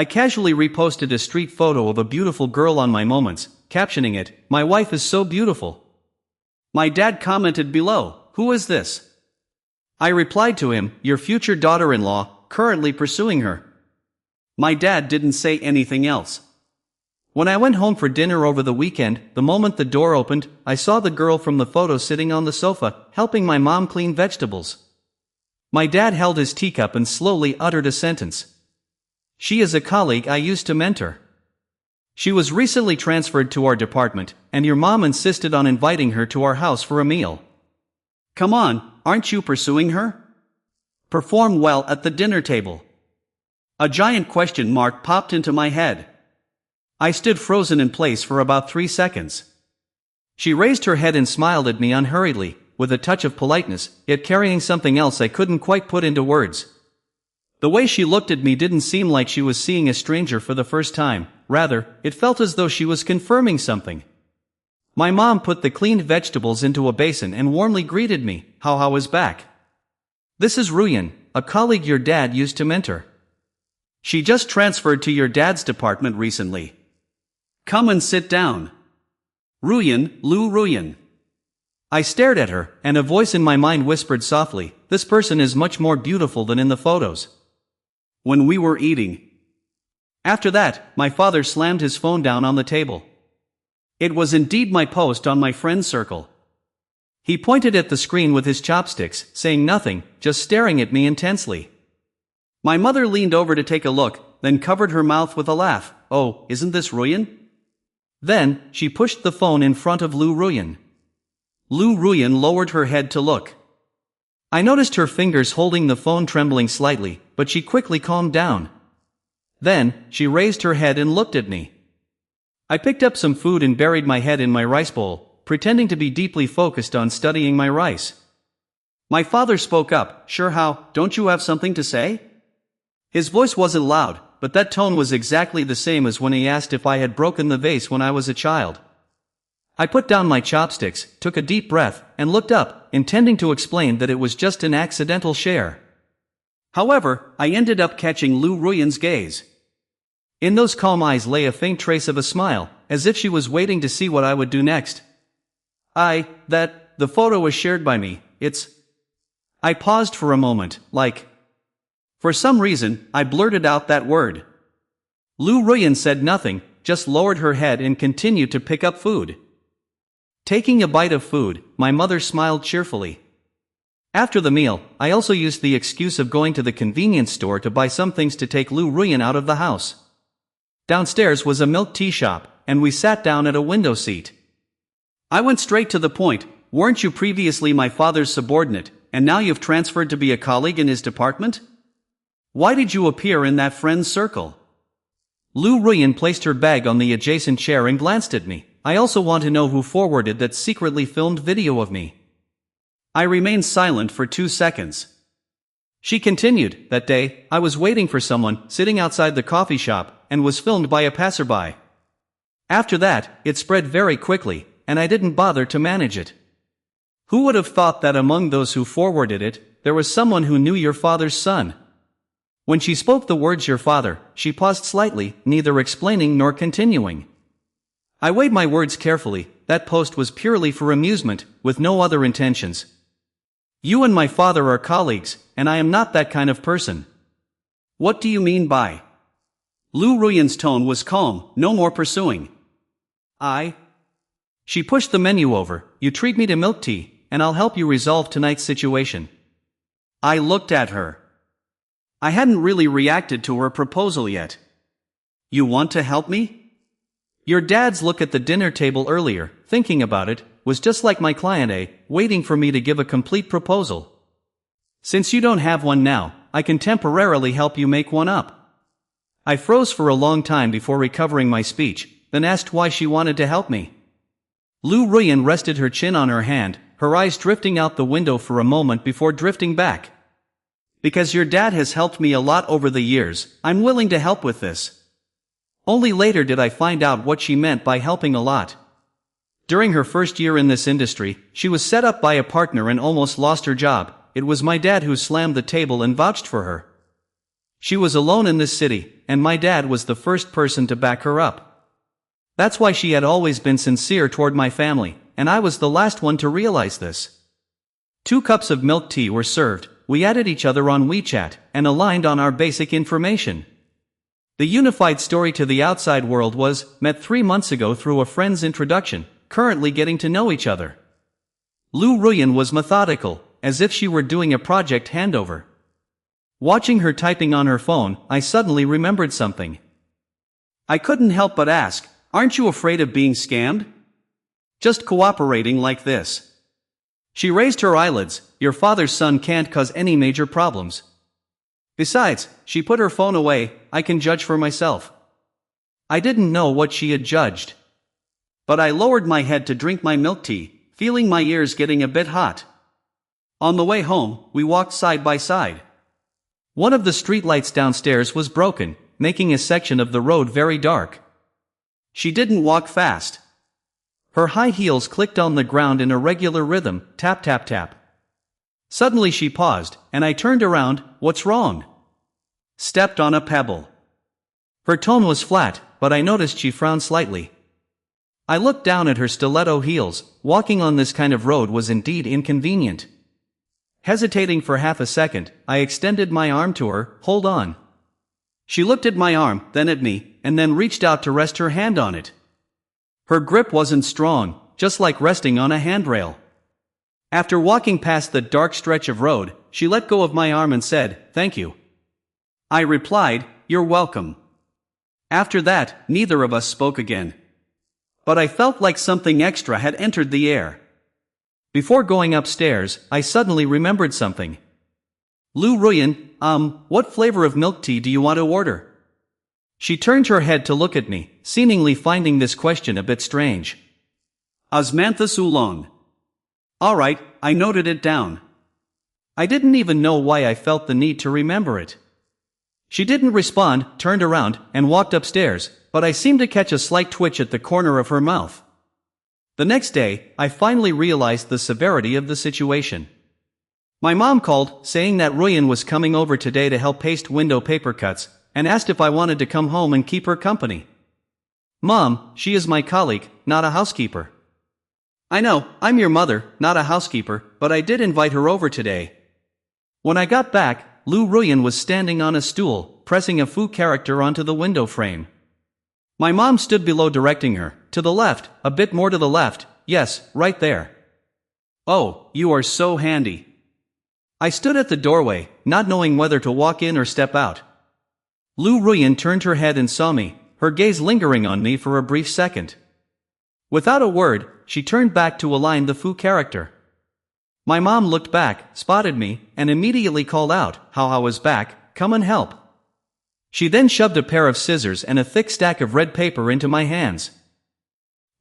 I casually reposted a street photo of a beautiful girl on my Moments, captioning it, "My wife is so beautiful." My dad commented below, "Who is this?" I replied to him, "Your future daughter-in-law, currently pursuing her." My dad didn't say anything else. When I went home for dinner over the weekend, the moment the door opened, I saw the girl from the photo sitting on the sofa, helping my mom clean vegetables. My dad held his teacup and slowly uttered a sentence. "She is a colleague I used to mentor. She was recently transferred to our department, and your mom insisted on inviting her to our house for a meal. Come on, aren't you pursuing her? Perform well at the dinner table." A giant question mark popped into my head. I stood frozen in place for about 3 seconds. She raised her head and smiled at me unhurriedly, with a touch of politeness, yet carrying something else I couldn't quite put into words. The way she looked at me didn't seem like she was seeing a stranger for the first time. Rather, it felt as though she was confirming something. My mom put the cleaned vegetables into a basin and warmly greeted me. "How I was back. This is Ruyan, a colleague your dad used to mentor. She just transferred to your dad's department recently. Come and sit down. Ruyan, Lu Ruyan." I stared at her, and a voice in my mind whispered softly, "This person is much more beautiful than in the photos." When we were eating. After that, my father slammed his phone down on the table. It was indeed my post on my friend circle. He pointed at the screen with his chopsticks, saying nothing, just staring at me intensely. My mother leaned over to take a look, then covered her mouth with a laugh. "Oh, isn't this Ruyan?" Then, she pushed the phone in front of Lu Ruyan. Lu Ruyan lowered her head to look. I noticed her fingers holding the phone trembling slightly, but she quickly calmed down. Then, she raised her head and looked at me. I picked up some food and buried my head in my rice bowl, pretending to be deeply focused on studying my rice. My father spoke up, "Sure, how, don't you have something to say?" His voice wasn't loud, but that tone was exactly the same as when he asked if I had broken the vase when I was a child. I put down my chopsticks, took a deep breath, and looked up, intending to explain that it was just an accidental share. However, I ended up catching Lu Ruyan's gaze. In those calm eyes lay a faint trace of a smile, as if she was waiting to see what I would do next. The photo was shared by me, I paused for a moment, For some reason, I blurted out that word. Lu Ruyan said nothing, just lowered her head and continued to pick up food. Taking a bite of food, my mother smiled cheerfully. After the meal, I also used the excuse of going to the convenience store to buy some things to take Lu Ruyan out of the house. Downstairs was a milk tea shop, and we sat down at a window seat. I went straight to the point. "Weren't you previously my father's subordinate, and now you've transferred to be a colleague in his department? Why did you appear in that friend's circle?" Lu Ruyan placed her bag on the adjacent chair and glanced at me. "I also want to know who forwarded that secretly filmed video of me." I remained silent for 2 seconds. She continued, "That day, I was waiting for someone, sitting outside the coffee shop, and was filmed by a passerby. After that, it spread very quickly, and I didn't bother to manage it. Who would have thought that among those who forwarded it, there was someone who knew your father's son?" When she spoke the words "your father," she paused slightly, neither explaining nor continuing. I weighed my words carefully. That post was purely for amusement, with no other intentions. You and my father are colleagues, and I am not that kind of person. What do you mean by? Lu Ruyan's tone was calm, no more pursuing. She pushed the menu over. "You treat me to milk tea, and I'll help you resolve tonight's situation." I looked at her. I hadn't really reacted to her proposal yet. "You want to help me?" Your dad's look at the dinner table earlier, thinking about it, was just like my client waiting for me to give a complete proposal. Since you don't have one now, I can temporarily help you make one up. I froze for a long time before recovering my speech, then asked why she wanted to help me. Lu Ruyan rested her chin on her hand, her eyes drifting out the window for a moment before drifting back. "Because your dad has helped me a lot over the years, I'm willing to help with this." Only later did I find out what she meant by helping a lot. During her first year in this industry, she was set up by a partner and almost lost her job. It was my dad who slammed the table and vouched for her. She was alone in this city, and my dad was the first person to back her up. That's why she had always been sincere toward my family, and I was the last one to realize this. 2 cups of milk tea were served, we added each other on WeChat, and aligned on our basic information. The unified story to the outside world was, met 3 months ago through a friend's introduction, currently getting to know each other. Lu Ruyan was methodical, as if she were doing a project handover. Watching her typing on her phone, I suddenly remembered something. I couldn't help but ask, aren't you afraid of being scammed? Just cooperating like this. She raised her eyelids, your father's son can't cause any major problems. Besides, she put her phone away, I can judge for myself. I didn't know what she had judged. But I lowered my head to drink my milk tea, feeling my ears getting a bit hot. On the way home, we walked side by side. One of the streetlights downstairs was broken, making a section of the road very dark. She didn't walk fast. Her high heels clicked on the ground in a regular rhythm, tap tap tap. Suddenly she paused, and I turned around, what's wrong? Stepped on a pebble. Her tone was flat, but I noticed she frowned slightly. I looked down at her stiletto heels. Walking on this kind of road was indeed inconvenient. Hesitating for half a second, I extended my arm to her, hold on. She looked at my arm, then at me, and then reached out to rest her hand on it. Her grip wasn't strong, just like resting on a handrail. After walking past the dark stretch of road, she let go of my arm and said, thank you. I replied, you're welcome. After that, neither of us spoke again. But I felt like something extra had entered the air. Before going upstairs, I suddenly remembered something. Lu Ruyan, what flavor of milk tea do you want to order? She turned her head to look at me, seemingly finding this question a bit strange. Osmanthus Oolong. Alright, I noted it down. I didn't even know why I felt the need to remember it. She didn't respond, turned around, and walked upstairs, but I seemed to catch a slight twitch at the corner of her mouth. The next day, I finally realized the severity of the situation. My mom called, saying that Ruyan was coming over today to help paste window paper cuts, and asked if I wanted to come home and keep her company. Mom, she is my colleague, not a housekeeper. I know, I'm your mother, not a housekeeper, but I did invite her over today. When I got back, Lu Ruyan was standing on a stool, pressing a Fu character onto the window frame. My mom stood below directing her, to the left, a bit more to the left, yes, right there. Oh, you are so handy. I stood at the doorway, not knowing whether to walk in or step out. Lu Ruyan turned her head and saw me, her gaze lingering on me for a brief second. Without a word, she turned back to align the Fu character. My mom looked back, spotted me, and immediately called out, how I was back, come and help. She then shoved a pair of scissors and a thick stack of red paper into my hands.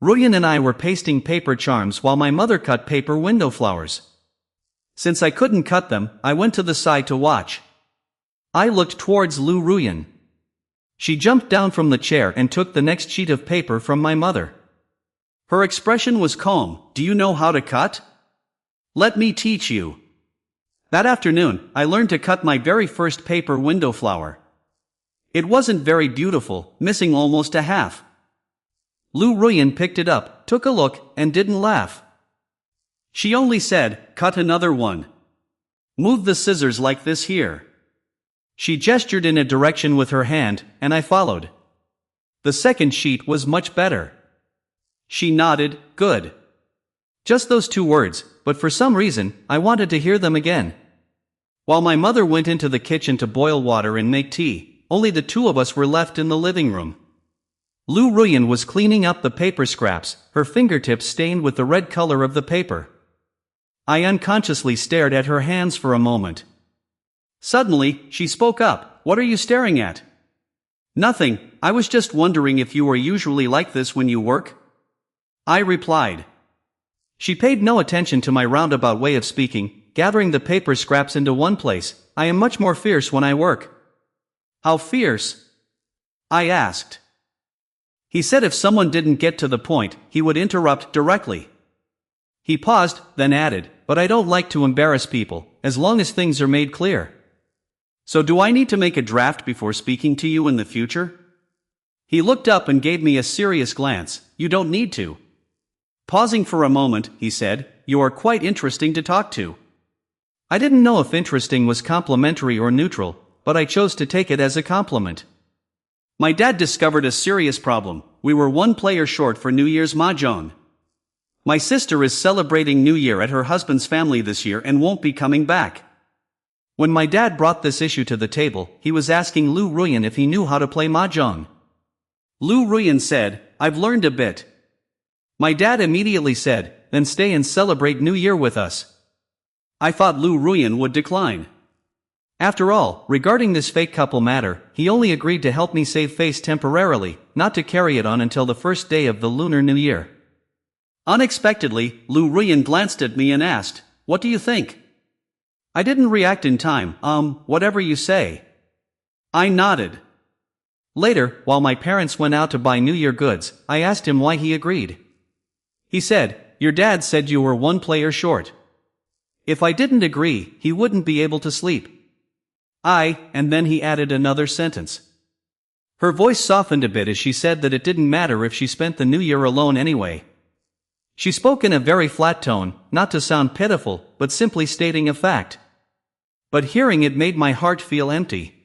Ruyan and I were pasting paper charms while my mother cut paper window flowers. Since I couldn't cut them, I went to the side to watch. I looked towards Lu Ruyan. She jumped down from the chair and took the next sheet of paper from my mother. Her expression was calm. Do you know how to cut? Let me teach you. That afternoon, I learned to cut my very first paper window flower. It wasn't very beautiful, missing almost a half. Lu Ruyan picked it up, took a look, and didn't laugh. She only said, cut another one. Move the scissors like this here. She gestured in a direction with her hand, and I followed. The second sheet was much better. She nodded, good. Just those 2 words, but for some reason, I wanted to hear them again. While my mother went into the kitchen to boil water and make tea, only the 2 of us were left in the living room. Lu Ruyan was cleaning up the paper scraps, her fingertips stained with the red color of the paper. I unconsciously stared at her hands for a moment. Suddenly, she spoke up, what are you staring at? Nothing, I was just wondering if you were usually like this when you work? I replied. She paid no attention to my roundabout way of speaking, gathering the paper scraps into one place. I am much more fierce when I work. How fierce? I asked. He said if someone didn't get to the point, he would interrupt directly. He paused, then added, but I don't like to embarrass people, as long as things are made clear. So do I need to make a draft before speaking to you in the future? He looked up and gave me a serious glance. You don't need to. Pausing for a moment, he said, you are quite interesting to talk to. I didn't know if interesting was complimentary or neutral, but I chose to take it as a compliment. My dad discovered a serious problem. We were one player short for New Year's Mahjong. My sister is celebrating New Year at her husband's family this year and won't be coming back. When my dad brought this issue to the table, he was asking Lu Ruyan if he knew how to play Mahjong. Lu Ruyan said, I've learned a bit. My dad immediately said, then stay and celebrate New Year with us. I thought Lu Ruyan would decline. After all, regarding this fake couple matter, he only agreed to help me save face temporarily, not to carry it on until the first day of the Lunar New Year. Unexpectedly, Lu Ruyan glanced at me and asked, what do you think? I didn't react in time. Whatever you say. I nodded. Later, while my parents went out to buy New Year goods, I asked him why he agreed. He said, your dad said you were one player short. If I didn't agree, he wouldn't be able to sleep. And then he added another sentence. Her voice softened a bit as she said that it didn't matter if she spent the New Year alone anyway. She spoke in a very flat tone, not to sound pitiful, but simply stating a fact. But hearing it made my heart feel empty.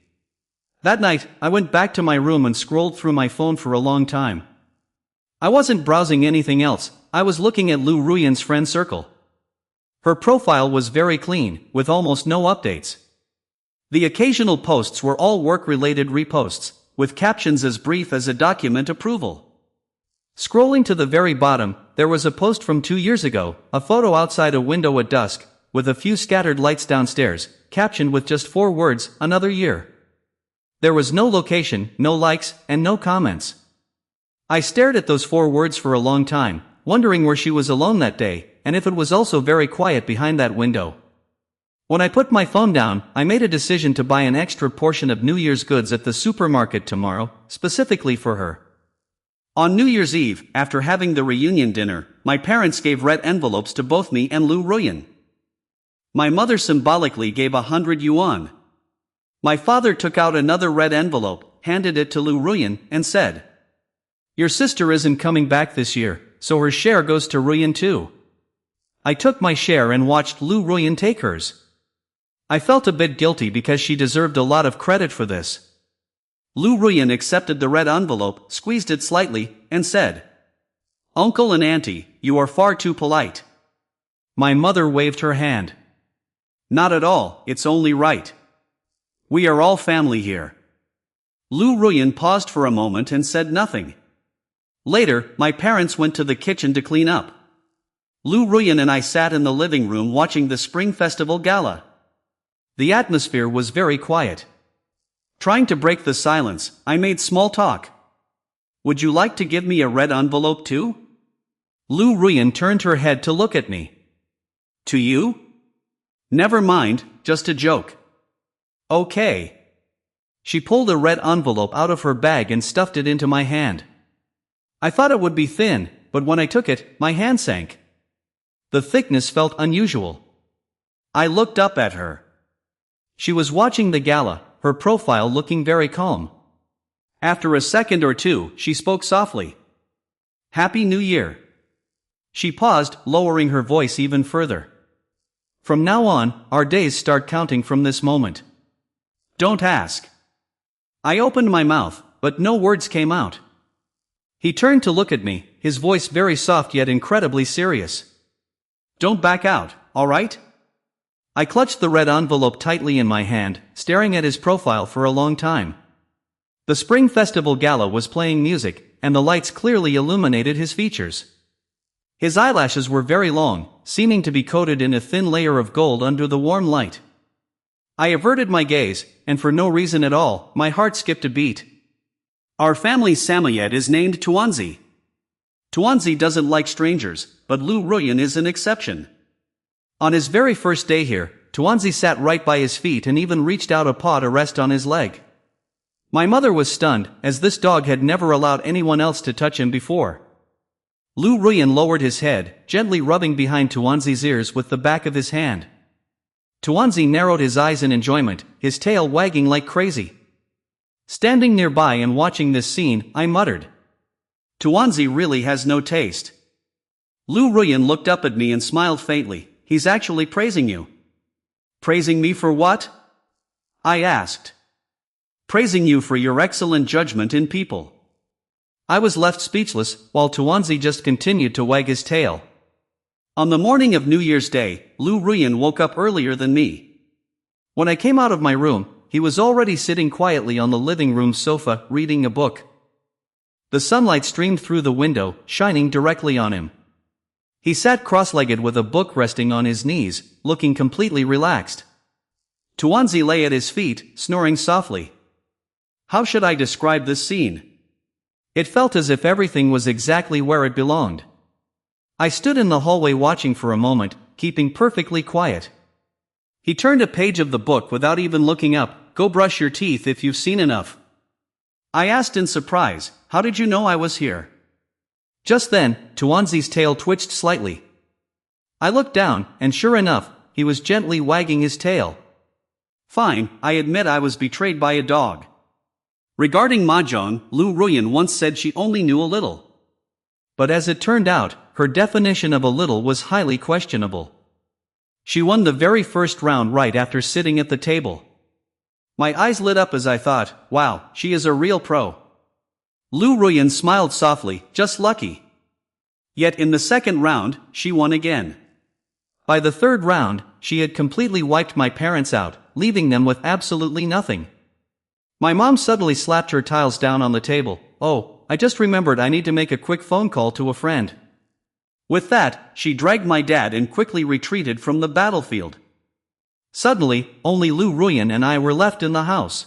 That night, I went back to my room and scrolled through my phone for a long time. I wasn't browsing anything else, I was looking at Lu Ruyan's friend circle. Her profile was very clean, with almost no updates. The occasional posts were all work-related reposts, with captions as brief as a document approval. Scrolling to the very bottom, there was a post from 2 years ago, a photo outside a window at dusk, with a few scattered lights downstairs, captioned with just 4 words, another year. There was no location, no likes, and no comments. I stared at those 4 words for a long time, wondering where she was alone that day, and if it was also very quiet behind that window. When I put my phone down, I made a decision to buy an extra portion of New Year's goods at the supermarket tomorrow, specifically for her. On New Year's Eve, after having the reunion dinner, my parents gave red envelopes to both me and Lu Ruyan. My mother symbolically gave 100 yuan. My father took out another red envelope, handed it to Lu Ruyan, and said, your sister isn't coming back this year, so her share goes to Ruyan too. I took my share and watched Lu Ruyan take hers. I felt a bit guilty because she deserved a lot of credit for this. Lu Ruyan accepted the red envelope, squeezed it slightly, and said, Uncle and Auntie, you are far too polite. My mother waved her hand. Not at all, it's only right. We are all family here. Lu Ruyan paused for a moment and said nothing. Later, my parents went to the kitchen to clean up. Lu Ruyan and I sat in the living room watching the Spring Festival Gala. The atmosphere was very quiet. Trying to break the silence, I made small talk. Would you like to give me a red envelope too? Lu Ruyan turned her head to look at me. To you? Never mind, just a joke. Okay. She pulled a red envelope out of her bag and stuffed it into my hand. I thought it would be thin, but when I took it, my hand sank. The thickness felt unusual. I looked up at her. She was watching the gala, her profile looking very calm. After a second or two, she spoke softly. Happy New Year. She paused, lowering her voice even further. From now on, our days start counting from this moment. Don't ask. I opened my mouth, but no words came out. He turned to look at me, his voice very soft yet incredibly serious. Don't back out, all right? I clutched the red envelope tightly in my hand, staring at his profile for a long time. The Spring Festival Gala was playing music, and the lights clearly illuminated his features. His eyelashes were very long, seeming to be coated in a thin layer of gold under the warm light. I averted my gaze, and for no reason at all, my heart skipped a beat. Our family's Samoyed is named Tuanzi. Tuanzi doesn't like strangers, but Lu Ruyan is an exception. On his very first day here, Tuanzi sat right by his feet and even reached out a paw to rest on his leg. My mother was stunned, as this dog had never allowed anyone else to touch him before. Lu Ruyan lowered his head, gently rubbing behind Tuanzi's ears with the back of his hand. Tuanzi narrowed his eyes in enjoyment, his tail wagging like crazy. Standing nearby and watching this scene, I muttered, "Tuanzi really has no taste." Lu Ruyan looked up at me and smiled faintly. "He's actually praising you." "Praising me for what?" I asked. "Praising you for your excellent judgment in people." I was left speechless, while Tuanzi just continued to wag his tail. On the morning of New Year's Day, Lu Ruyan woke up earlier than me. When I came out of my room, he was already sitting quietly on the living room sofa, reading a book. The sunlight streamed through the window, shining directly on him. He sat cross-legged with a book resting on his knees, looking completely relaxed. Tuanzi lay at his feet, snoring softly. How should I describe this scene? It felt as if everything was exactly where it belonged. I stood in the hallway watching for a moment, keeping perfectly quiet. He turned a page of the book without even looking up. "Go brush your teeth if you've seen enough." I asked in surprise, "How did you know I was here?" Just then, Tuanzi's tail twitched slightly. I looked down, and sure enough, he was gently wagging his tail. Fine, I admit I was betrayed by a dog. Regarding Mahjong, Lu Ruyan once said she only knew a little. But as it turned out, her definition of a little was highly questionable. She won the very first round right after sitting at the table. My eyes lit up as I thought, wow, she is a real pro. Lu Ruyan smiled softly, just lucky. Yet in the second round, she won again. By the third round, she had completely wiped my parents out, leaving them with absolutely nothing. My mom suddenly slapped her tiles down on the table. "Oh, I just remembered I need to make a quick phone call to a friend." With that, she dragged my dad and quickly retreated from the battlefield. Suddenly, only Lu Ruyan and I were left in the house.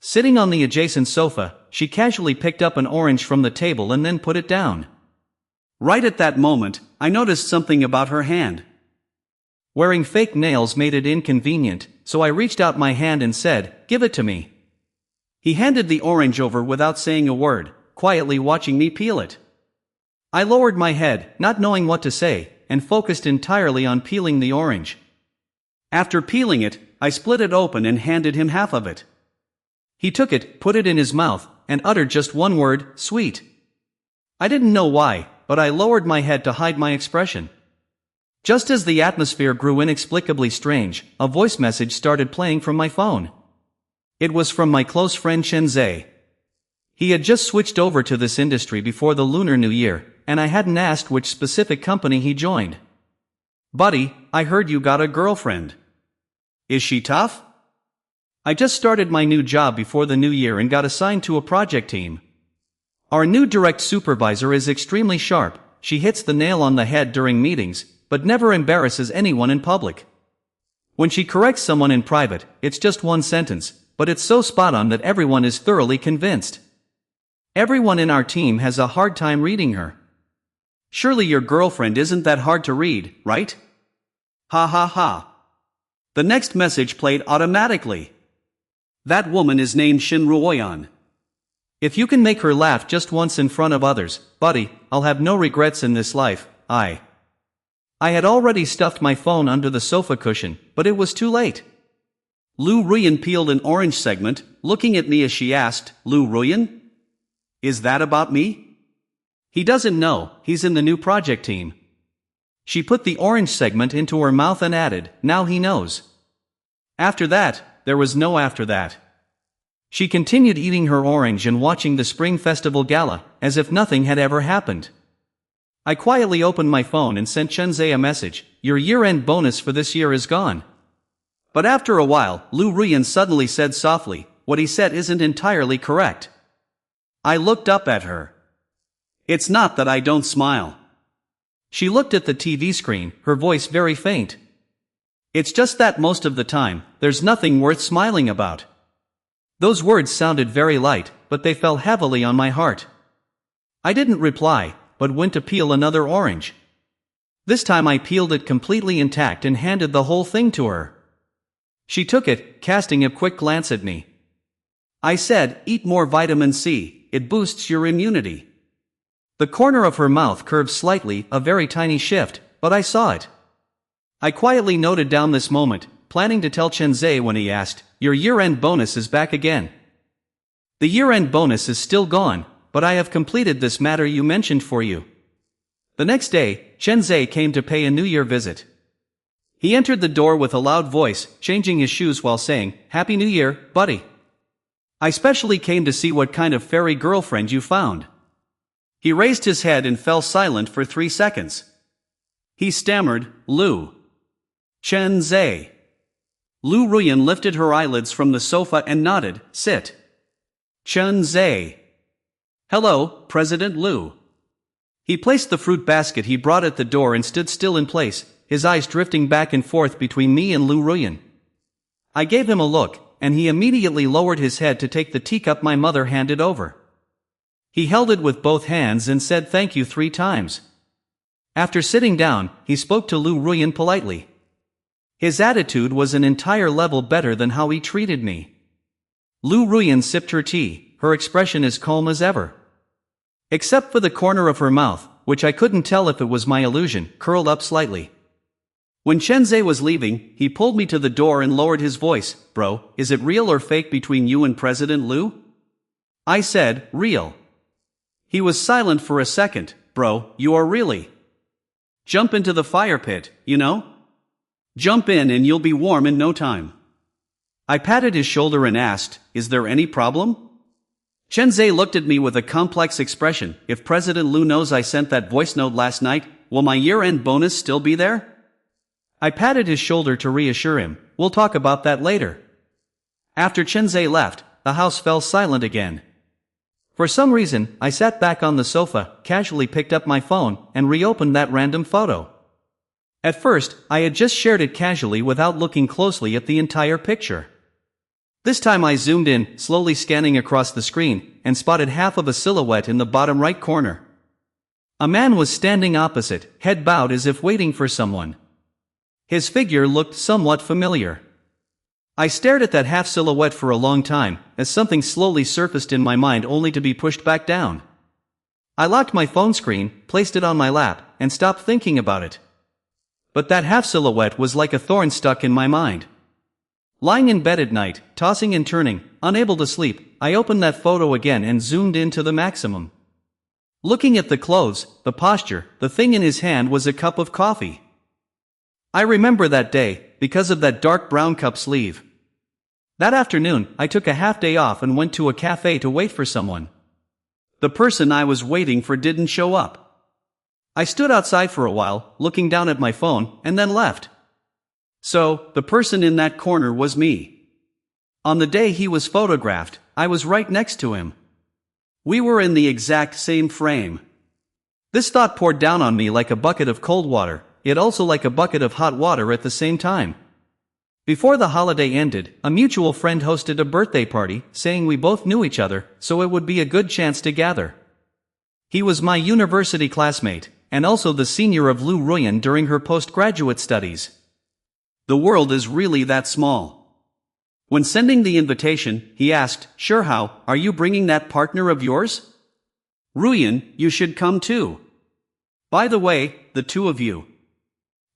Sitting on the adjacent sofa, she casually picked up an orange from the table and then put it down. Right at that moment, I noticed something about her hand. Wearing fake nails made it inconvenient, so I reached out my hand and said, "Give it to me." He handed the orange over without saying a word, quietly watching me peel it. I lowered my head, not knowing what to say, and focused entirely on peeling the orange. After peeling it, I split it open and handed him half of it. He took it, put it in his mouth, and uttered just one word, "Sweet." I didn't know why, but I lowered my head to hide my expression. Just as the atmosphere grew inexplicably strange, a voice message started playing from my phone. It was from my close friend Chen Zhe. He had just switched over to this industry before the Lunar New Year, and I hadn't asked which specific company he joined. "Buddy, I heard you got a girlfriend. Is she tough?" "I just started my new job before the new year and got assigned to a project team. Our new direct supervisor is extremely sharp. She hits the nail on the head during meetings, but never embarrasses anyone in public. When she corrects someone in private, it's just one sentence, but it's so spot on that everyone is thoroughly convinced. Everyone in our team has a hard time reading her. Surely your girlfriend isn't that hard to read, right?" Ha ha ha. The next message played automatically. "That woman is named Shin Ruoyan. If you can make her laugh just once in front of others, buddy, I'll have no regrets in this life." I had already stuffed my phone under the sofa cushion, but it was too late. Lu Ruyan peeled an orange segment, looking at me as she asked, "Lu Ruyan? Is that about me?" He doesn't know, he's in the new project team. She put the orange segment into her mouth and added, "Now he knows." After that, there was no after that. She continued eating her orange and watching the Spring Festival Gala, as if nothing had ever happened. I quietly opened my phone and sent Chen Zhe a message, "Your year-end bonus for this year is gone." But after a while, Lu Ruyan suddenly said softly, "What he said isn't entirely correct." I looked up at her. "It's not that I don't smile." She looked at the TV screen, her voice very faint. "It's just that most of the time, there's nothing worth smiling about." Those words sounded very light, but they fell heavily on my heart. I didn't reply, but went to peel another orange. This time I peeled it completely intact and handed the whole thing to her. She took it, casting a quick glance at me. I said, "Eat more vitamin C, it boosts your immunity." The corner of her mouth curved slightly, a very tiny shift, but I saw it. I quietly noted down this moment, planning to tell Chen Zhe when he asked, "Your year-end bonus is back again." "The year-end bonus is still gone, but I have completed this matter you mentioned for you." The next day, Chen Zhe came to pay a New Year visit. He entered the door with a loud voice, changing his shoes while saying, "Happy New Year, buddy. I specially came to see what kind of fairy girlfriend you found." He raised his head and fell silent for 3 seconds. He stammered, "Lu Chen Zhe." Lu Ruyan lifted her eyelids from the sofa and nodded, "Sit." Chen Zhe. "Hello, President Lu." He placed the fruit basket he brought at the door and stood still in place, his eyes drifting back and forth between me and Lu Ruyan. I gave him a look, and he immediately lowered his head to take the teacup my mother handed over. He held it with both hands and said thank you 3 times. After sitting down, he spoke to Lu Ruyan politely. His attitude was an entire level better than how he treated me. Lu Ruyan sipped her tea, her expression as calm as ever. Except for the corner of her mouth, which I couldn't tell if it was my illusion, curled up slightly. When Chen Zhe was leaving, he pulled me to the door and lowered his voice. "Bro, is it real or fake between you and President Lu?" I said, "Real." He was silent for a second. "Bro, you are really? Jump into the fire pit, you know? Jump in and you'll be warm in no time." I patted his shoulder and asked, "Is there any problem?" Chen Zhe looked at me with a complex expression. "If President Lu knows I sent that voice note last night, will my year-end bonus still be there?" I patted his shoulder to reassure him. "We'll talk about that later." After Chen Zhe left, the house fell silent again. For some reason, I sat back on the sofa, casually picked up my phone, and reopened that random photo. At first, I had just shared it casually without looking closely at the entire picture. This time I zoomed in, slowly scanning across the screen, and spotted half of a silhouette in the bottom right corner. A man was standing opposite, head bowed as if waiting for someone. His figure looked somewhat familiar. I stared at that half silhouette for a long time, as something slowly surfaced in my mind only to be pushed back down. I locked my phone screen, placed it on my lap, and stopped thinking about it. But that half silhouette was like a thorn stuck in my mind. Lying in bed at night, tossing and turning, unable to sleep, I opened that photo again and zoomed in to the maximum. Looking at the clothes, the posture, the thing in his hand was a cup of coffee. I remember that day, because of that dark brown cup sleeve. That afternoon, I took a half day off and went to a cafe to wait for someone. The person I was waiting for didn't show up. I stood outside for a while, looking down at my phone, and then left. So, the person in that corner was me. On the day he was photographed, I was right next to him. We were in the exact same frame. This thought poured down on me like a bucket of cold water, yet also like a bucket of hot water at the same time. Before the holiday ended, a mutual friend hosted a birthday party, saying we both knew each other, so it would be a good chance to gather. He was my university classmate, and also the senior of Lu Ruyan during her postgraduate studies. The world is really that small. When sending the invitation, he asked, "Sure, how, are you bringing that partner of yours? Ruyan, you should come too. By the way, the two of you."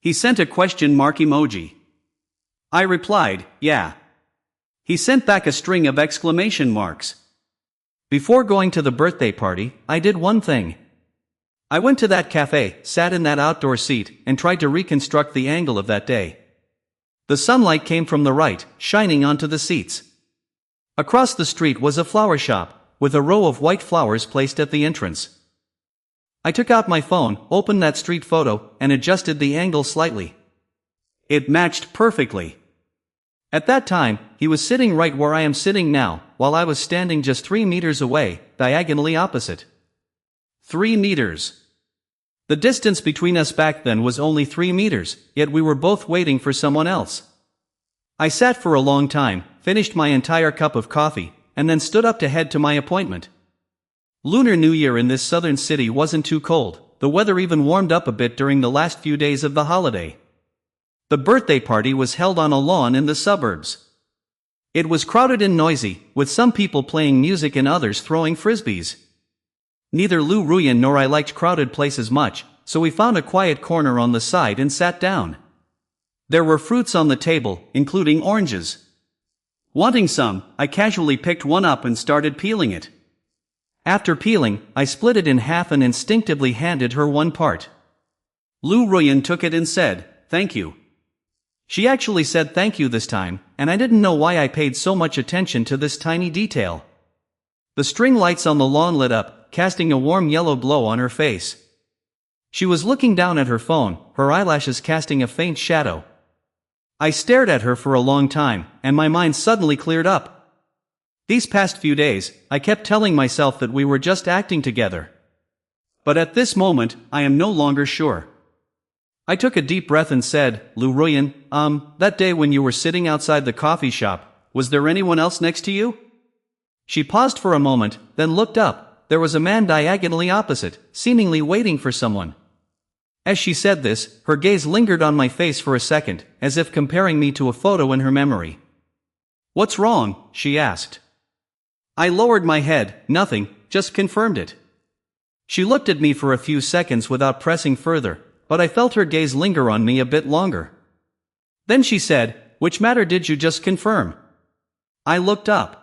He sent a question mark emoji. I replied, "Yeah." He sent back a string of exclamation marks. Before going to the birthday party, I did one thing. I went to that cafe, sat in that outdoor seat, and tried to reconstruct the angle of that day. The sunlight came from the right, shining onto the seats. Across the street was a flower shop, with a row of white flowers placed at the entrance. I took out my phone, opened that street photo, and adjusted the angle slightly. It matched perfectly. At that time, he was sitting right where I am sitting now, while I was standing just 3 meters away, diagonally opposite. 3 meters. The distance between us back then was only 3 meters, yet we were both waiting for someone else. I sat for a long time, finished my entire cup of coffee, and then stood up to head to my appointment. Lunar New Year in this southern city wasn't too cold, the weather even warmed up a bit during the last few days of the holiday. The birthday party was held on a lawn in the suburbs. It was crowded and noisy, with some people playing music and others throwing frisbees. Neither Lu Ruyan nor I liked crowded places much, so we found a quiet corner on the side and sat down. There were fruits on the table, including oranges. Wanting some, I casually picked one up and started peeling it. After peeling, I split it in half and instinctively handed her one part. Lu Ruyan took it and said, "Thank you." She actually said thank you this time, and I didn't know why I paid so much attention to this tiny detail. The string lights on the lawn lit up, casting a warm yellow glow on her face. She was looking down at her phone, her eyelashes casting a faint shadow. I stared at her for a long time, and my mind suddenly cleared up. These past few days, I kept telling myself that we were just acting together. But at this moment, I am no longer sure. I took a deep breath and said, "Lu Ruyan, that day when you were sitting outside the coffee shop, was there anyone else next to you?" She paused for a moment, then looked up. There was a man diagonally opposite, seemingly waiting for someone. As she said this, her gaze lingered on my face for a second, as if comparing me to a photo in her memory. "What's wrong?" she asked. I lowered my head. "Nothing, just confirmed it." She looked at me for a few seconds without pressing further, but I felt her gaze linger on me a bit longer. Then she said, "Which matter did you just confirm?" I looked up.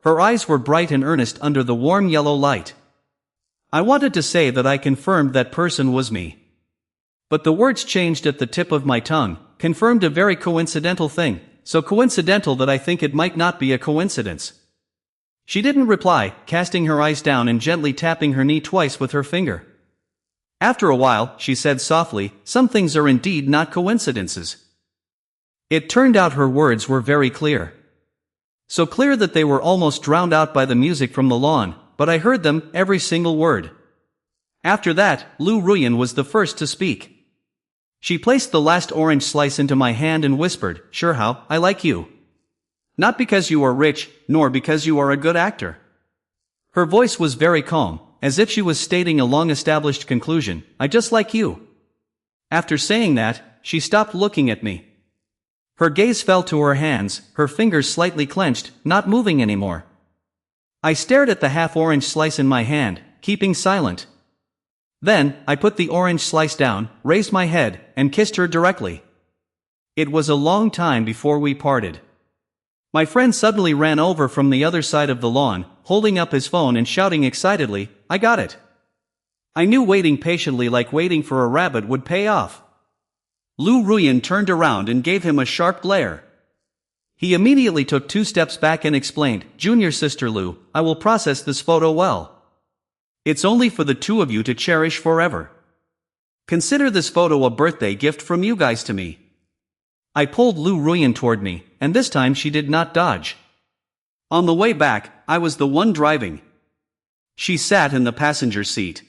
Her eyes were bright and earnest under the warm yellow light. I wanted to say that I confirmed that person was me. But the words changed at the tip of my tongue. Confirmed a very coincidental thing, so coincidental that I think it might not be a coincidence. She didn't reply, casting her eyes down and gently tapping her knee twice with her finger. After a while, she said softly, "Some things are indeed not coincidences." It turned out her words were very clear. So clear that they were almost drowned out by the music from the lawn, but I heard them, every single word. After that, Lu Ruyan was the first to speak. She placed the last orange slice into my hand and whispered, "Shurhao, I like you. Not because you are rich, nor because you are a good actor." Her voice was very calm, as if she was stating a long-established conclusion, "I just like you." After saying that, she stopped looking at me. Her gaze fell to her hands, her fingers slightly clenched, not moving anymore. I stared at the half-orange slice in my hand, keeping silent. Then, I put the orange slice down, raised my head, and kissed her directly. It was a long time before we parted. My friend suddenly ran over from the other side of the lawn, holding up his phone and shouting excitedly, "I got it." I knew waiting patiently like waiting for a rabbit would pay off. Lu Ruyan turned around and gave him a sharp glare. He immediately took 2 steps back and explained, "Junior sister Lu, I will process this photo well. It's only for the two of you to cherish forever. Consider this photo a birthday gift from you guys to me." I pulled Lu Ruyan toward me, and this time she did not dodge. On the way back, I was the one driving. She sat in the passenger seat.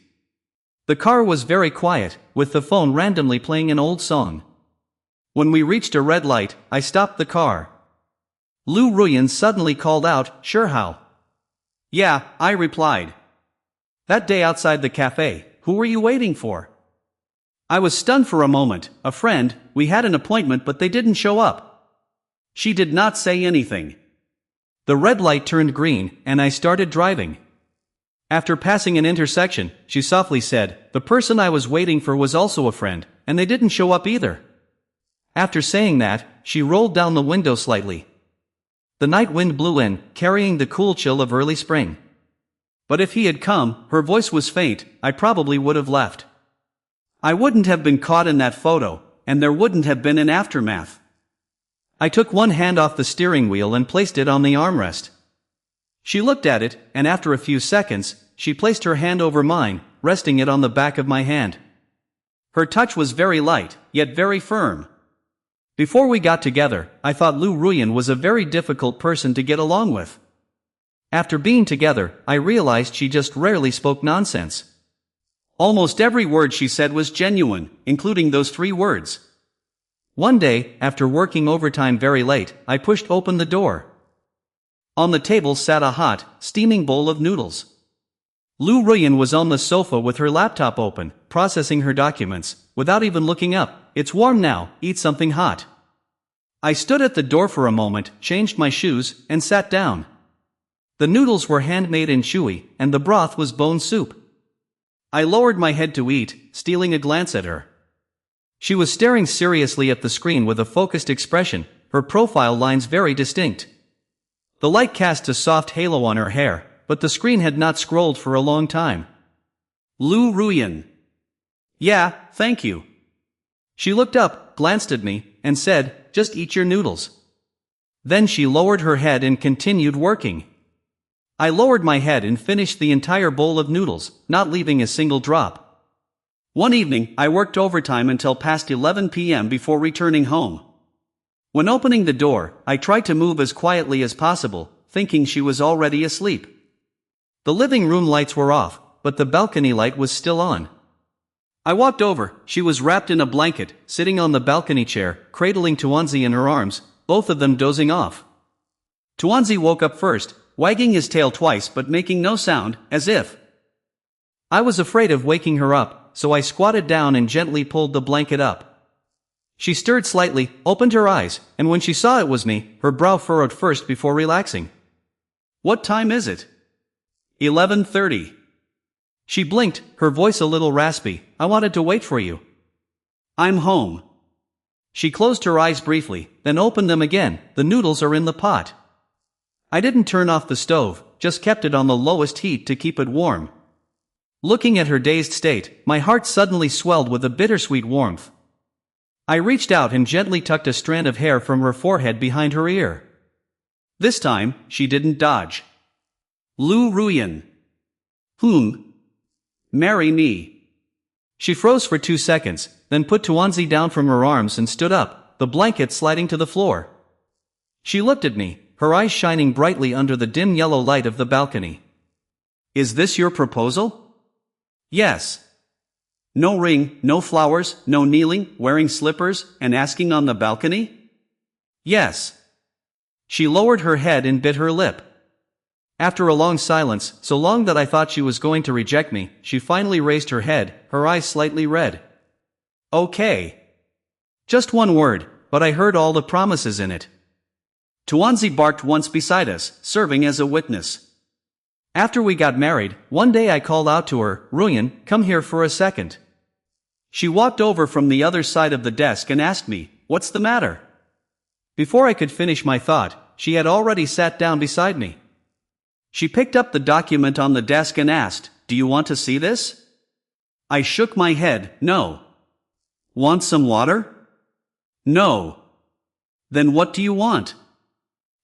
The car was very quiet, with the phone randomly playing an old song. When we reached a red light, I stopped the car. Lu Ruyan suddenly called out, "Shurhao." "Yeah," I replied. "That day outside the cafe, who were you waiting for?" I was stunned for a moment. "A friend, we had an appointment but they didn't show up." She did not say anything. The red light turned green, and I started driving. After passing an intersection, she softly said, "The person I was waiting for was also a friend, and they didn't show up either." After saying that, she rolled down the window slightly. The night wind blew in, carrying the cool chill of early spring. But if he had come, her voice was faint, I probably would have left. I wouldn't have been caught in that photo, and there wouldn't have been an aftermath. I took one hand off the steering wheel and placed it on the armrest. She looked at it, and after a few seconds, she placed her hand over mine, resting it on the back of my hand. Her touch was very light, yet very firm. Before we got together, I thought Lu Ruyan was a very difficult person to get along with. After being together, I realized she just rarely spoke nonsense. Almost every word she said was genuine, including those 3 words. One day, after working overtime very late, I pushed open the door. On the table sat a hot, steaming bowl of noodles. Lu Ruyan was on the sofa with her laptop open, processing her documents, without even looking up. "It's warm now, eat something hot." I stood at the door for a moment, changed my shoes, and sat down. The noodles were handmade and chewy, and the broth was bone soup. I lowered my head to eat, stealing a glance at her. She was staring seriously at the screen with a focused expression, her profile lines very distinct. The light cast a soft halo on her hair, but the screen had not scrolled for a long time. Lu Ruyan. Yeah, thank you. She looked up, glanced at me, and said, just eat your noodles. Then she lowered her head and continued working. I lowered my head and finished the entire bowl of noodles, not leaving a single drop. One evening, I worked overtime until past 11 p.m. before returning home. When opening the door, I tried to move as quietly as possible, thinking she was already asleep. The living room lights were off, but the balcony light was still on. I walked over. She was wrapped in a blanket, sitting on the balcony chair, cradling Tuanzi in her arms, both of them dozing off. Tuanzi woke up first, wagging his tail twice but making no sound, as if. I was afraid of waking her up, so I squatted down and gently pulled the blanket up. She stirred slightly, opened her eyes, and when she saw it was me, her brow furrowed first before relaxing. What time is it? 11:30. She blinked, her voice a little raspy. I wanted to wait for you. I'm home. She closed her eyes briefly, then opened them again. The noodles are in the pot. I didn't turn off the stove, just kept it on the lowest heat to keep it warm. Looking at her dazed state, my heart suddenly swelled with a bittersweet warmth. I reached out and gently tucked a strand of hair from her forehead behind her ear. This time, she didn't dodge. Lu Ruyan. Marry me. She froze for 2 seconds, then put Tuanzi down from her arms and stood up, the blanket sliding to the floor. She looked at me, her eyes shining brightly under the dim yellow light of the balcony. Is this your proposal? Yes. No ring, no flowers, no kneeling, wearing slippers, and asking on the balcony? Yes. She lowered her head and bit her lip. After a long silence, so long that I thought she was going to reject me, she finally raised her head, her eyes slightly red. Okay. Just one word, but I heard all the promises in it. Tuanzi barked once beside us, serving as a witness. After we got married, one day I called out to her, Ruyan, come here for a second. She walked over from the other side of the desk and asked me, what's the matter? Before I could finish my thought, she had already sat down beside me. She picked up the document on the desk and asked, do you want to see this? I shook my head, no. Want some water? No. Then what do you want?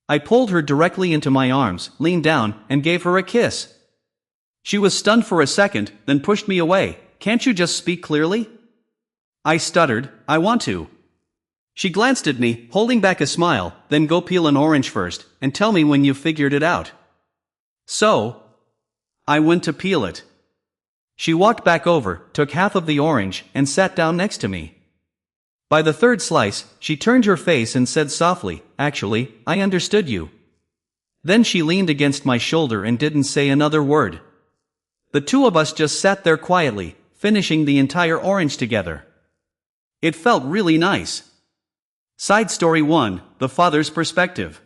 I pulled her directly into my arms, leaned down, and gave her a kiss. She was stunned for a second, then pushed me away. Can't you just speak clearly? I stuttered, I want to. She glanced at me, holding back a smile, then go peel an orange first, and tell me when you've figured it out. So, I went to peel it. She walked back over, took half of the orange, and sat down next to me. By the third slice, she turned her face and said softly, actually, I understood you. Then she leaned against my shoulder and didn't say another word. The two of us just sat there quietly, finishing the entire orange together. It felt really nice. Side story 1, the father's perspective.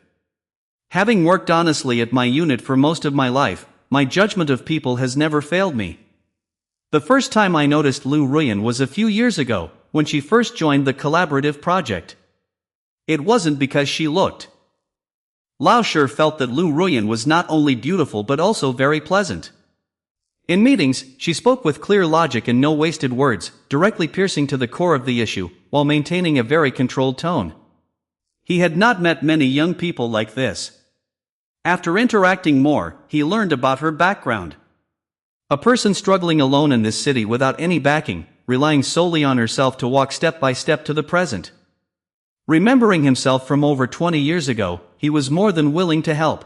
Having worked honestly at my unit for most of my life, my judgment of people has never failed me. The first time I noticed Lu Ruyan was a few years ago, when she first joined the collaborative project. It wasn't because she looked. Lao Shi felt that Lu Ruyan was not only beautiful but also very pleasant. In meetings, she spoke with clear logic and no wasted words, directly piercing to the core of the issue, while maintaining a very controlled tone. He had not met many young people like this. After interacting more, he learned about her background. A person struggling alone in this city without any backing, relying solely on herself to walk step by step to the present. Remembering himself from over 20 years ago, he was more than willing to help.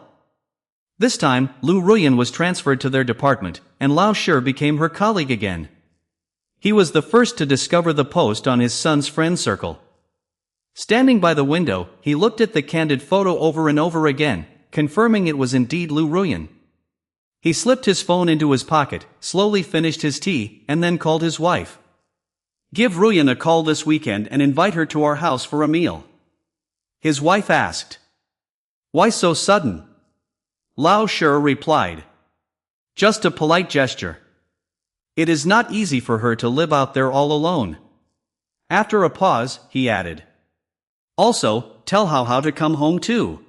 This time, Lu Ruyan was transferred to their department, and Lao Shi became her colleague again. He was the first to discover the post on his son's friend circle. Standing by the window, he looked at the candid photo over and over again, confirming it was indeed Lu Ruyan. He slipped his phone into his pocket, slowly finished his tea, and then called his wife. Give Ruyan a call this weekend and invite her to our house for a meal. His wife asked. Why so sudden? Lao Shi replied. Just a polite gesture. It is not easy for her to live out there all alone. After a pause, he added, "Also, tell how to come home too."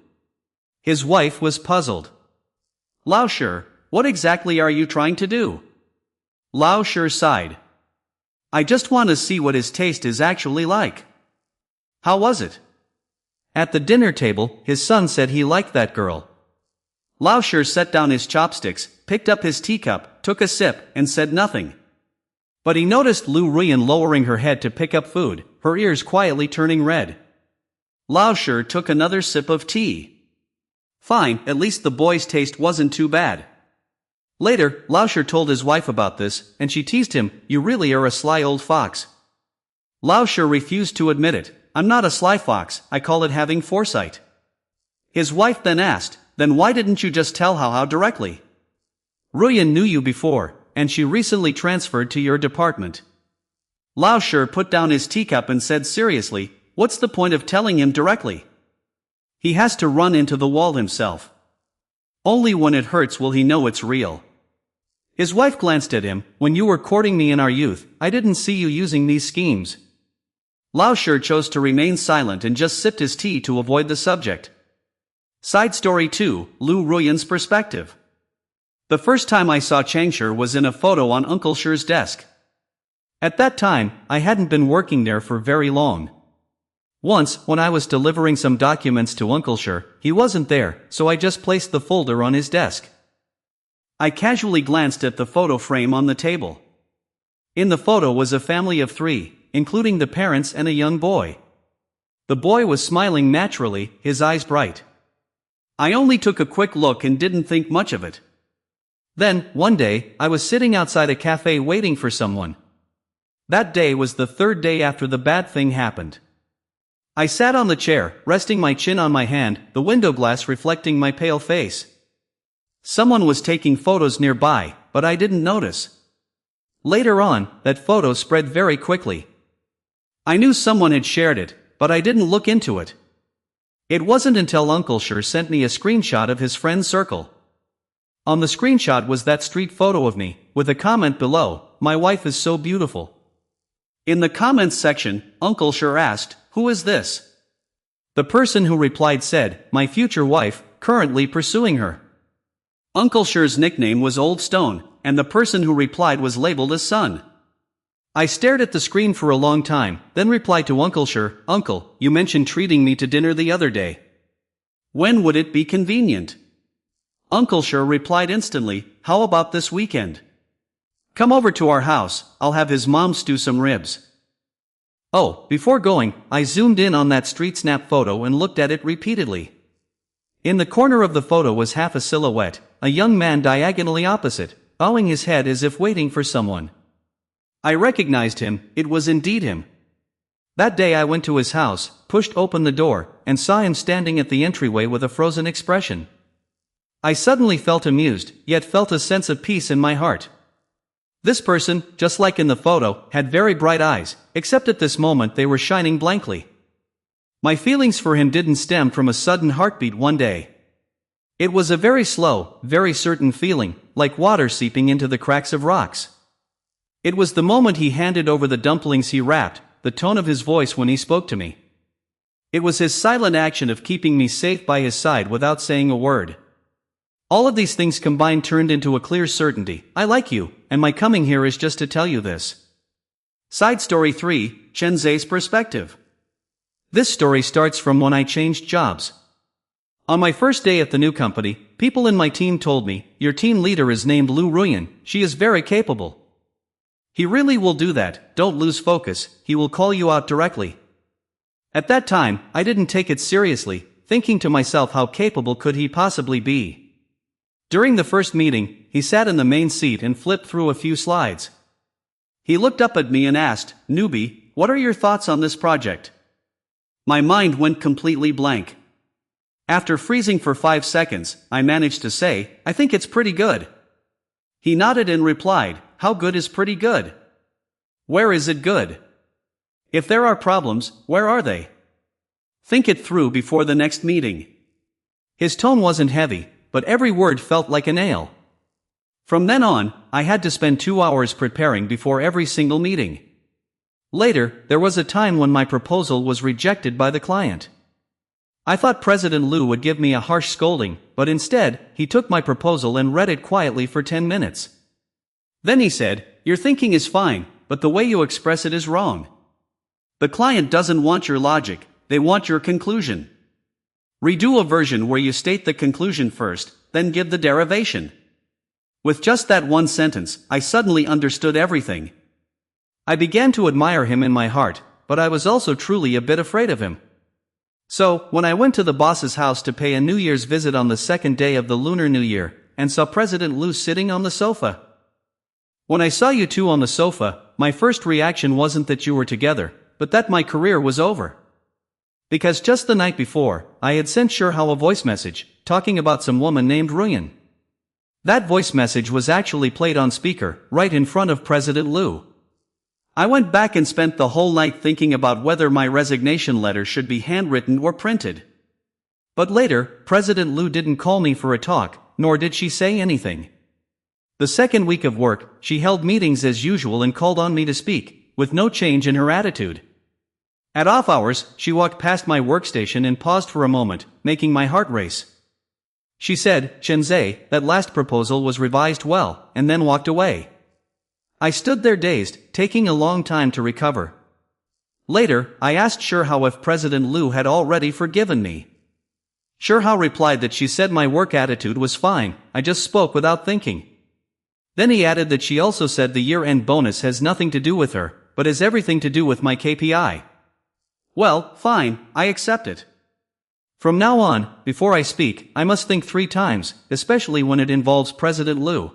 His wife was puzzled. "Lao Shi, what exactly are you trying to do?" Lao Shi sighed. "I just want to see what his taste is actually like." "How was it?" At the dinner table, his son said he liked that girl. Lao Shi set down his chopsticks, picked up his teacup, took a sip, and said nothing. But he noticed Lu Ruyan lowering her head to pick up food, her ears quietly turning red. Lao Shi took another sip of tea. Fine, at least the boy's taste wasn't too bad. Later, Lao Shi told his wife about this, and she teased him, "You really are a sly old fox." Lao Shi refused to admit it. "I'm not a sly fox, I call it having foresight." His wife then asked, "Then why didn't you just tell how directly? Ruyan knew you before, and she recently transferred to your department." Lao Shi put down his teacup and said seriously, "What's the point of telling him directly? He has to run into the wall himself. Only when it hurts will he know it's real." His wife glanced at him. "When you were courting me in our youth, I didn't see you using these schemes." Lao Shi chose to remain silent and just sipped his tea to avoid the subject. Side story 2, Lu Ruyan's perspective. The first time I saw Changshi was in a photo on Uncle Shi's desk. At that time, I hadn't been working there for very long. Once, when I was delivering some documents to Uncle Shi, he wasn't there, so I just placed the folder on his desk. I casually glanced at the photo frame on the table. In the photo was a family of 3, including the parents and a young boy. The boy was smiling naturally, his eyes bright. I only took a quick look and didn't think much of it. Then, one day, I was sitting outside a cafe waiting for someone. That day was the 3rd day after the bad thing happened. I sat on the chair, resting my chin on my hand, the window glass reflecting my pale face. Someone was taking photos nearby, but I didn't notice. Later on, that photo spread very quickly. I knew someone had shared it, but I didn't look into it. It wasn't until Uncle Shi sent me a screenshot of his friend's circle. On the screenshot was that street photo of me, with a comment below, "My wife is so beautiful." In the comments section, Uncle Shi asked, "Who is this?" The person who replied said, "My future wife, currently pursuing her." Uncle Shi's nickname was Old Stone, and the person who replied was labeled as Son. I stared at the screen for a long time, then replied to Uncle Shi, "Uncle, you mentioned treating me to dinner the other day. When would it be convenient?" Uncle Shi replied instantly, "How about this weekend? Come over to our house, I'll have his mom stew some ribs." Oh, before going, I zoomed in on that street snap photo and looked at it repeatedly. In the corner of the photo was half a silhouette, a young man diagonally opposite, bowing his head as if waiting for someone. I recognized him, it was indeed him. That day I went to his house, pushed open the door, and saw him standing at the entryway with a frozen expression. I suddenly felt amused, yet felt a sense of peace in my heart. This person, just like in the photo, had very bright eyes, except at this moment they were shining blankly. My feelings for him didn't stem from a sudden heartbeat one day. It was a very slow, very certain feeling, like water seeping into the cracks of rocks. It was the moment he handed over the dumplings he wrapped, the tone of his voice when he spoke to me. It was his silent action of keeping me safe by his side without saying a word. All of these things combined turned into a clear certainty. I like you, and my coming here is just to tell you this. Side story 3, Chen Zhe's perspective. This story starts from when I changed jobs. On my first day at the new company, people in my team told me, "Your team leader is named Lu Ruyan, she is very capable. He really will do that, don't lose focus, he will call you out directly." At that time, I didn't take it seriously, thinking to myself how capable could he possibly be. During the first meeting, he sat in the main seat and flipped through a few slides. He looked up at me and asked, "Newbie, what are your thoughts on this project?" My mind went completely blank. After freezing for 5 seconds, I managed to say, "I think it's pretty good." He nodded and replied, "How good is pretty good? Where is it good? If there are problems, where are they? Think it through before the next meeting." His tone wasn't heavy, but every word felt like a nail. From then on, I had to spend 2 hours preparing before every single meeting. Later, there was a time when my proposal was rejected by the client. I thought President Liu would give me a harsh scolding, but instead, he took my proposal and read it quietly for 10 minutes. Then he said, "Your thinking is fine, but the way you express it is wrong. The client doesn't want your logic, they want your conclusion. Redo a version where you state the conclusion first, then give the derivation." With just that one sentence, I suddenly understood everything. I began to admire him in my heart, but I was also truly a bit afraid of him. So, when I went to the boss's house to pay a New Year's visit on the second day of the Lunar New Year, and saw President Liu sitting on the sofa. When I saw you two on the sofa, my first reaction wasn't that you were together, but that my career was over. Because just the night before, I had sent Shihao a voice message, talking about some woman named Ruyan. That voice message was actually played on speaker, right in front of President Liu. I went back and spent the whole night thinking about whether my resignation letter should be handwritten or printed. But later, President Liu didn't call me for a talk, nor did she say anything. The second week of work, she held meetings as usual and called on me to speak, with no change in her attitude. At off hours, she walked past my workstation and paused for a moment, making my heart race. She said, "Shenzai, that last proposal was revised well," and then walked away. I stood there dazed, taking a long time to recover. Later, I asked Shihao if President Liu had already forgiven me. Shihao replied that she said my work attitude was fine, I just spoke without thinking. Then he added that she also said the year-end bonus has nothing to do with her, but has everything to do with my KPI. Well, fine, I accept it. From now on, before I speak, I must think 3 times, especially when it involves President Liu.